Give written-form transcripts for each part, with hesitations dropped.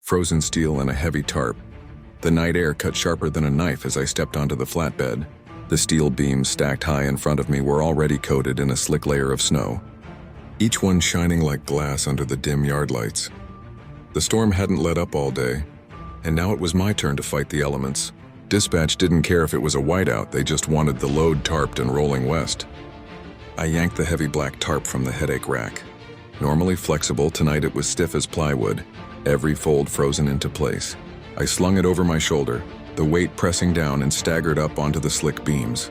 frozen steel and a heavy tarp. The night air cut sharper than a knife as I stepped onto the flatbed. The steel beams stacked high in front of me were already coated in a slick layer of snow, each one shining like glass under the dim yard lights. The storm hadn't let up all day, and now it was my turn to fight the elements. Dispatch didn't care if it was a whiteout, they just wanted the load tarped and rolling west. I yanked the heavy black tarp from the headache rack. Normally flexible, tonight it was stiff as plywood, every fold frozen into place. I slung it over my shoulder, the weight pressing down, and staggered up onto the slick beams.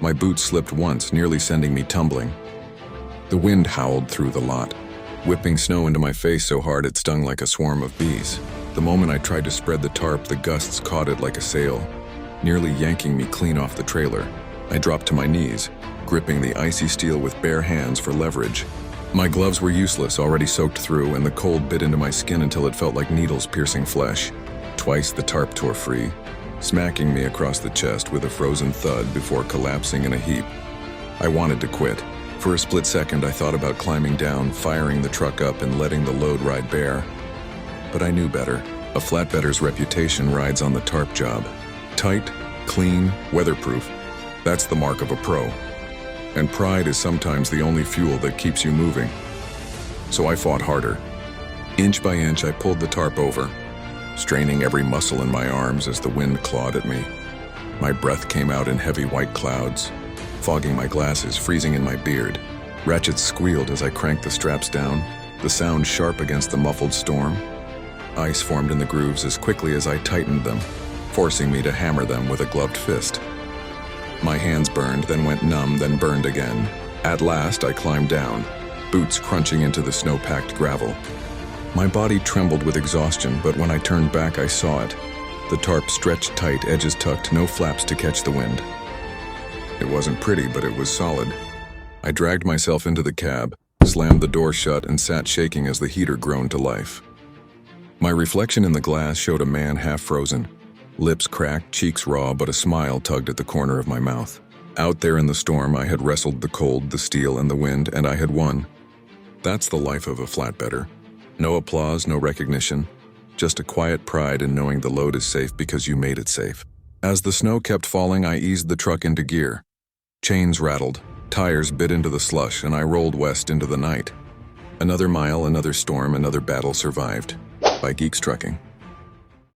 My boots slipped once, nearly sending me tumbling. The wind howled through the lot, whipping snow into my face so hard it stung like a swarm of bees. The moment I tried to spread the tarp, the gusts caught it like a sail, nearly yanking me clean off the trailer. I dropped to my knees, gripping the icy steel with bare hands for leverage. My gloves were useless, already soaked through, and the cold bit into my skin until it felt like needles piercing flesh. Twice the tarp tore free, smacking me across the chest with a frozen thud before collapsing in a heap. I wanted to quit. For a split second, I thought about climbing down, firing the truck up, and letting the load ride bare. But I knew better. A flatbedder's reputation rides on the tarp job. Tight, clean, weatherproof. That's the mark of a pro. And pride is sometimes the only fuel that keeps you moving. So I fought harder. Inch by inch, I pulled the tarp over, straining every muscle in my arms as the wind clawed at me. My breath came out in heavy white clouds, fogging my glasses, freezing in my beard. Ratchets squealed as I cranked the straps down, the sound sharp against the muffled storm. Ice formed in the grooves as quickly as I tightened them, forcing me to hammer them with a gloved fist. My hands burned, then went numb, then burned again. At last, I climbed down, boots crunching into the snow-packed gravel. My body trembled with exhaustion, but when I turned back, I saw it. The tarp stretched tight, edges tucked, no flaps to catch the wind. It wasn't pretty, but it was solid. I dragged myself into the cab, slammed the door shut, and sat shaking as the heater groaned to life. My reflection in the glass showed a man half frozen, lips cracked, cheeks raw, but a smile tugged at the corner of my mouth. Out there in the storm, I had wrestled the cold, the steel, and the wind, and I had won. That's the life of a flatbedder. No applause, no recognition, just a quiet pride in knowing the load is safe because you made it safe. As the snow kept falling, I eased the truck into gear. Chains rattled, tires bit into the slush, and I rolled west into the night. Another mile, another storm, another battle survived. By Geeks Trucking.